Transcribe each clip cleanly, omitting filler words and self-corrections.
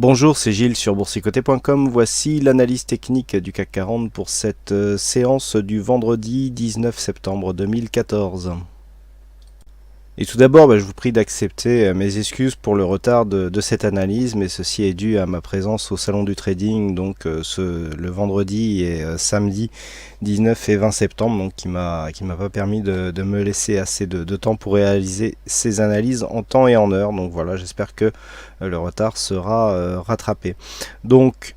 Bonjour, c'est Gilles sur boursicoté.com. Voici l'analyse technique du CAC 40 pour cette séance du vendredi 19 septembre 2014. Et tout d'abord, je vous prie d'accepter mes excuses pour le retard de cette analyse, mais ceci est dû à ma présence au salon du trading, donc le vendredi et samedi 19 et 20 septembre, donc qui m'a pas permis de me laisser assez de temps pour réaliser ces analyses en temps et en heure. Donc voilà, j'espère que le retard sera rattrapé. Donc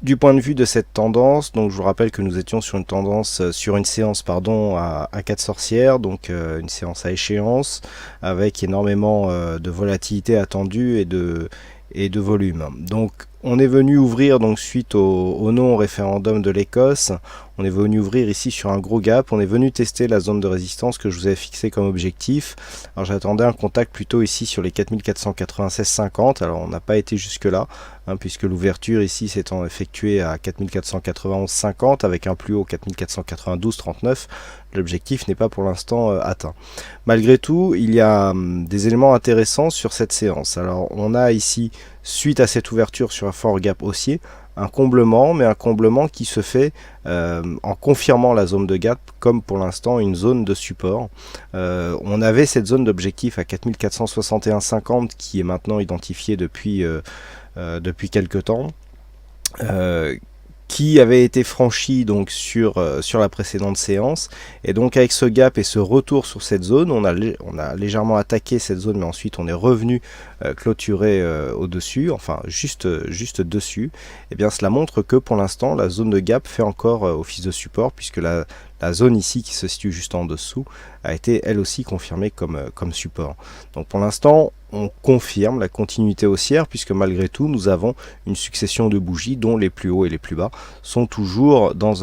du point de vue de cette tendance, donc je vous rappelle que nous étions sur une tendance, sur une séance à 4 sorcières, donc une séance à échéance avec énormément de volatilité attendue et de volume. Donc on est venu ouvrir donc suite au non référendum de l'Écosse, on est venu ouvrir ici sur un gros gap, on est venu tester la zone de résistance que je vous avais fixée comme objectif. Alors j'attendais un contact plutôt ici sur les 4496,50, alors on n'a pas été jusque là, puisque l'ouverture ici s'étant effectuée à 4491,50 avec un plus haut 4492,39, l'objectif n'est pas pour l'instant atteint. Malgré tout, il y a des éléments intéressants sur cette séance. Alors on a ici, suite à cette ouverture sur un fort gap haussier, un comblement, mais un comblement qui se fait en confirmant la zone de gap comme pour l'instant une zone de support. On avait cette zone d'objectif à 4461,50 qui est maintenant identifiée depuis quelques temps, qui avait été franchi donc sur la précédente séance, et donc avec ce gap et ce retour sur cette zone, on a légèrement attaqué cette zone, mais ensuite on est revenu clôturer au-dessus, enfin juste dessus. Et bien cela montre que pour l'instant la zone de gap fait encore office de support, puisque la zone ici qui se situe juste en dessous a été elle aussi confirmée comme support. Donc pour l'instant on confirme la continuité haussière, puisque malgré tout nous avons une succession de bougies dont les plus hauts et les plus bas sont toujours dans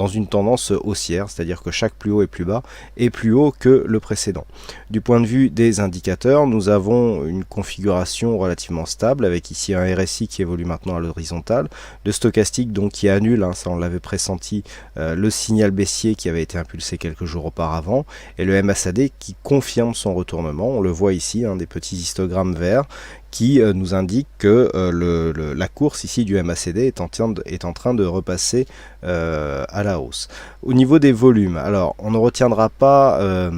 une tendance haussière, c'est-à-dire que chaque plus haut et plus bas est plus haut que le précédent. Du point de vue des indicateurs, nous avons une configuration relativement stable, avec ici un RSI qui évolue maintenant à l'horizontale, le stochastique donc qui annule, ça on l'avait pressenti, le signal baissier qui avait été impulsé quelques jours auparavant, et le MACD qui confirme son retournement. On le voit ici, des petits histogrammes verts qui nous indiquent que la course ici du MACD est en train de repasser à la hausse. Au niveau des volumes, alors on ne retiendra pas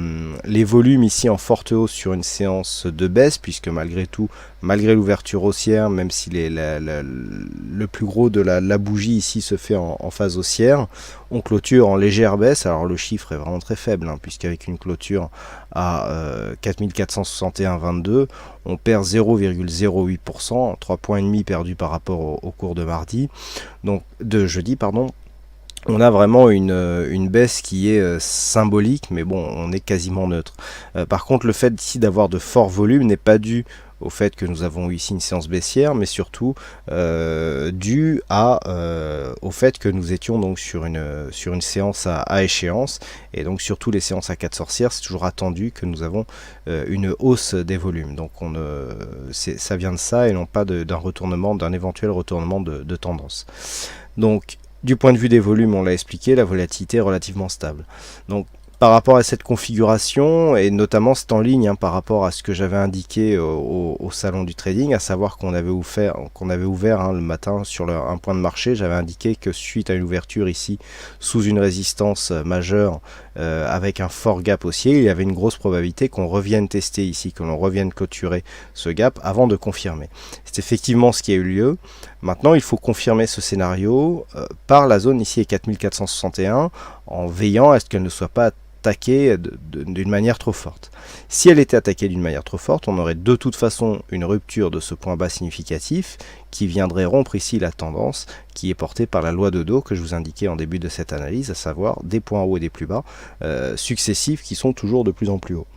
les volumes ici en forte hausse sur une séance de baisse, puisque malgré tout, malgré l'ouverture haussière, même si le plus gros de la bougie ici se fait en phase haussière, on clôture en légère baisse. Alors le chiffre est vraiment très faible, puisqu'avec une clôture à 4461,22, on perd 0,08%, 3,5 points perdus par rapport au cours de jeudi, pardon. On a vraiment une baisse qui est symbolique, mais bon, on est quasiment neutre. Par contre, le fait ici d'avoir de forts volumes n'est pas dû au fait que nous avons eu ici une séance baissière, mais surtout dû au fait que nous étions donc sur une séance à échéance, et donc surtout les séances à 4 sorcières, c'est toujours attendu que nous avons une hausse des volumes. Donc ça vient de ça et non pas d'un éventuel retournement de tendance. Donc du point de vue des volumes, on l'a expliqué, la volatilité est relativement stable. Donc par rapport à cette configuration, et notamment c'est en ligne par rapport à ce que j'avais indiqué au salon du trading, à savoir qu'on avait ouvert le matin sur un point de marché. J'avais indiqué que suite à une ouverture ici sous une résistance majeure avec un fort gap haussier, il y avait une grosse probabilité qu'on revienne tester ici, que l'on revienne clôturer ce gap avant de confirmer. C'est effectivement ce qui a eu lieu. Maintenant il faut confirmer ce scénario par la zone ici est 4461, en veillant à ce qu'elle ne soit pas attaquée d'une manière trop forte. Si elle était attaquée d'une manière trop forte, on aurait de toute façon une rupture de ce point bas significatif qui viendrait rompre ici la tendance qui est portée par la loi de Dow que je vous indiquais en début de cette analyse, à savoir des points hauts et des plus bas successifs qui sont toujours de plus en plus hauts.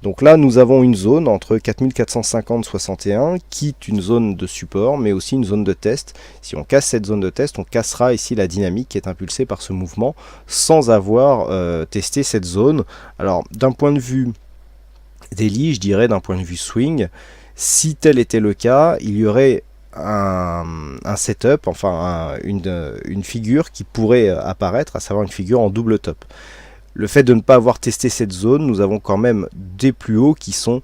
Donc là nous avons une zone entre 4450,61 qui est une zone de support, mais aussi une zone de test. Si on casse cette zone de test, on cassera ici la dynamique qui est impulsée par ce mouvement sans avoir testé cette zone. Alors d'un point de vue daily, je dirais d'un point de vue swing, si tel était le cas, il y aurait un setup, une figure qui pourrait apparaître, à savoir une figure en double top. Le fait de ne pas avoir testé cette zone, nous avons quand même des plus hauts qui sont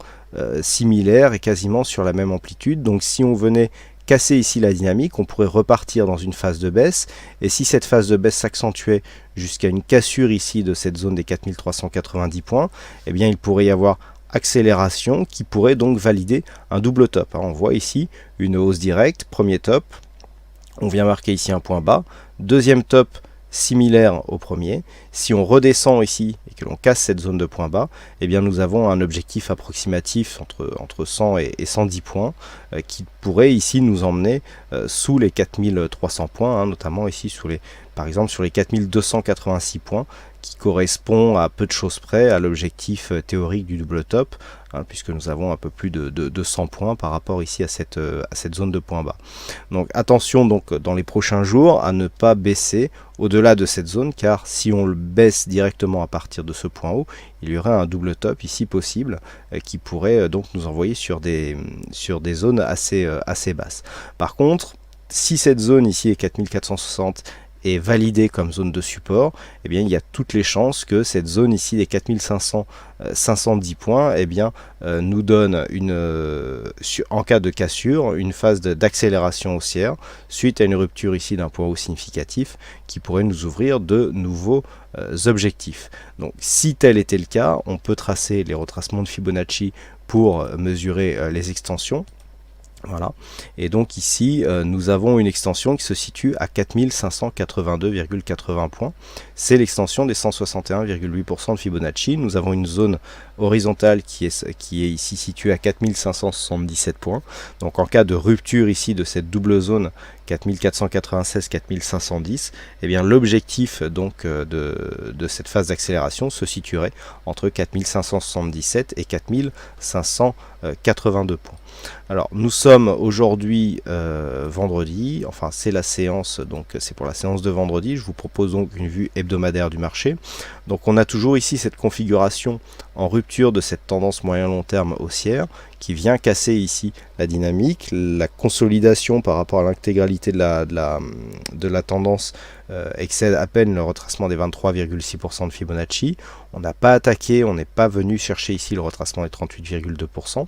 similaires et quasiment sur la même amplitude. Donc si on venait casser ici la dynamique, on pourrait repartir dans une phase de baisse, et si cette phase de baisse s'accentuait jusqu'à une cassure ici de cette zone des 4390 points, eh bien il pourrait y avoir accélération qui pourrait donc valider un double top. On voit ici une hausse directe, premier top, on vient marquer ici un point bas, deuxième top similaire au premier. Si on redescend ici et que l'on casse cette zone de point bas, eh bien nous avons un objectif approximatif entre 100 et 110 points qui pourrait ici nous emmener sous les 4300 points, notamment ici par exemple sur les 4286 points, qui correspond à peu de choses près à l'objectif théorique du double top, puisque nous avons un peu plus de 100 points par rapport ici à cette zone de point bas. Donc attention donc dans les prochains jours à ne pas baisser au-delà de cette zone, car si on le baisse directement à partir de ce point haut, il y aurait un double top ici possible qui pourrait donc nous envoyer sur des zones assez basses. Par contre, si cette zone ici est 4460 est validée comme zone de support, eh bien il y a toutes les chances que cette zone ici des 4510 points nous donne en cas de cassure une phase d'accélération haussière suite à une rupture ici d'un point haut significatif qui pourrait nous ouvrir de nouveaux objectifs. Donc si tel était le cas, on peut tracer les retracements de Fibonacci pour mesurer les extensions. Voilà, et donc ici nous avons une extension qui se situe à 4582,80 points. C'est l'extension des 161,8% de Fibonacci. Nous avons une zone horizontale qui est ici située à 4577 points. Donc en cas de rupture ici de cette double zone 4496-4510, eh bien l'objectif donc de cette phase d'accélération se situerait entre 4577 et 4582 points. Alors nous sommes aujourd'hui vendredi, enfin c'est la séance, donc c'est pour la séance de vendredi. Je vous propose donc une vue hebdomadaire du marché. Donc on a toujours ici cette configuration en rupture de cette tendance moyen-long terme haussière qui vient casser ici la dynamique. La consolidation par rapport à l'intégralité de la tendance excède à peine le retracement des 23,6% de Fibonacci. On n'a pas attaqué, on n'est pas venu chercher ici le retracement des 38,2%.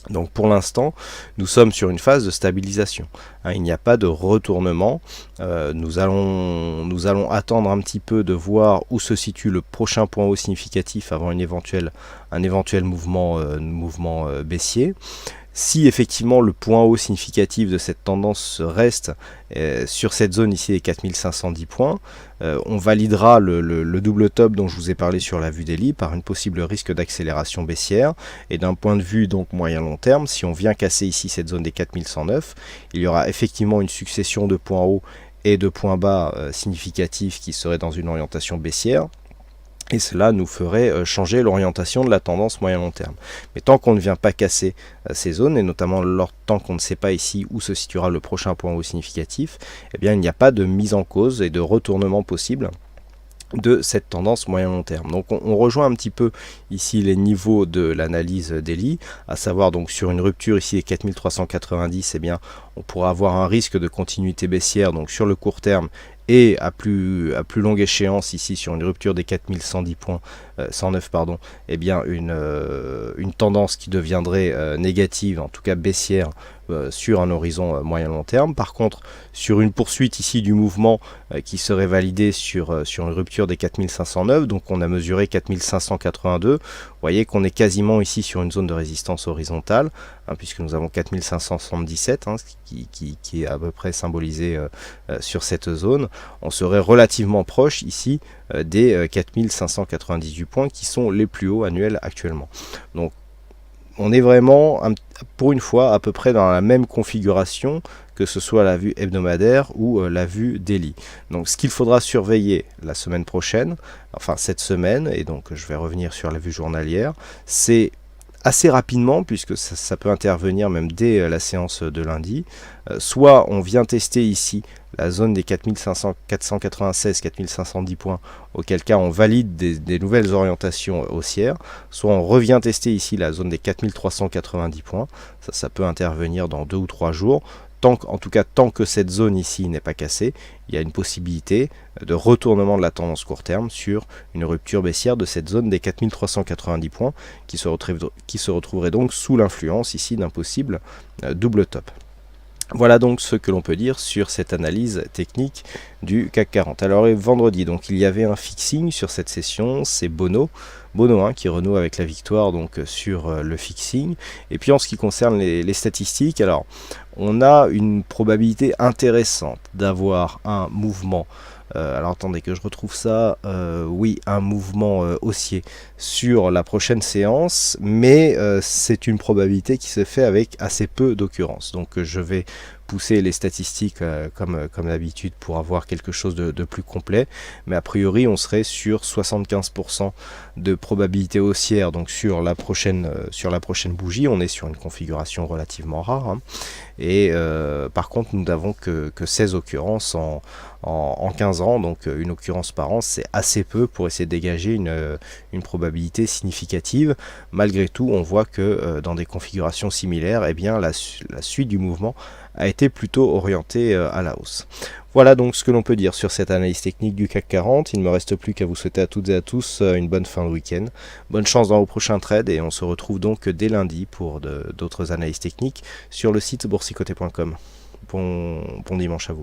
Donc pour l'instant, nous sommes sur une phase de stabilisation. Il n'y a pas de retournement. Nous allons attendre un petit peu de voir où se situe le prochain point haut significatif avant un éventuel mouvement baissier. Si effectivement le point haut significatif de cette tendance reste sur cette zone ici des 4510 points, on validera le double top dont je vous ai parlé sur la vue daily par une possible risque d'accélération baissière. Et d'un point de vue donc moyen long terme, si on vient casser ici cette zone des 4109, il y aura effectivement une succession de points hauts et de points bas significatifs qui seraient dans une orientation baissière. Et cela nous ferait changer l'orientation de la tendance moyen-long terme. Mais tant qu'on ne vient pas casser ces zones, et notamment tant qu'on ne sait pas ici où se situera le prochain point haut significatif, eh bien il n'y a pas de mise en cause et de retournement possible de cette tendance moyen-long terme. Donc on rejoint un petit peu ici les niveaux de l'analyse daily, à savoir donc sur une rupture ici des 4390, eh bien on pourra avoir un risque de continuité baissière donc sur le court terme, et à plus longue échéance ici sur une rupture des 4110 points, 109 pardon, eh bien une tendance qui deviendrait négative, en tout cas baissière, sur un horizon moyen-long terme. Par contre, sur une poursuite ici du mouvement qui serait validé sur une rupture des 4509, donc on a mesuré 4582, vous voyez qu'on est quasiment ici sur une zone de résistance horizontale, puisque nous avons 4577 qui est à peu près symbolisé sur cette zone. On serait relativement proche ici des 4598 points qui sont les plus hauts annuels actuellement. Donc on est vraiment pour une fois à peu près dans la même configuration, que ce soit la vue hebdomadaire ou la vue daily. Donc ce qu'il faudra surveiller la semaine prochaine, enfin cette semaine, et donc je vais revenir sur la vue journalière, c'est assez rapidement, puisque ça peut intervenir même dès la séance de lundi. Soit on vient tester ici la zone des 496-4510 points, auquel cas on valide des nouvelles orientations haussières, soit on revient tester ici la zone des 4390 points, ça peut intervenir dans 2 ou 3 jours. En tout cas, tant que cette zone ici n'est pas cassée, il y a une possibilité de retournement de la tendance court terme sur une rupture baissière de cette zone des 4390 points qui se retrouverait donc sous l'influence ici d'un possible double top. Voilà donc ce que l'on peut dire sur cette analyse technique du CAC 40. Alors vendredi, donc il y avait un fixing sur cette session, c'est Bono hein, qui renoue avec la victoire donc sur le fixing. Et puis en ce qui concerne les statistiques, alors on a une probabilité intéressante d'avoir un mouvement. Alors attendez que je retrouve ça. Oui, un mouvement haussier sur la prochaine séance, mais c'est une probabilité qui se fait avec assez peu d'occurrences. Donc je vais pousser les statistiques comme d'habitude pour avoir quelque chose de plus complet, mais a priori on serait sur 75% de probabilité haussière donc sur la prochaine bougie. On est sur une configuration relativement rare hein. Et par contre nous n'avons que 16 occurrences en 15 ans, donc une occurrence par an, c'est assez peu pour essayer de dégager une probabilité significative. Malgré tout, on voit que dans des configurations similaires, eh bien, la suite du mouvement a été plutôt orientée à la hausse. Voilà donc ce que l'on peut dire sur cette analyse technique du CAC 40. Il ne me reste plus qu'à vous souhaiter à toutes et à tous une bonne fin de week-end. Bonne chance dans vos prochains trades et on se retrouve donc dès lundi pour d'autres analyses techniques sur le site boursicoté.com. Bon dimanche à vous.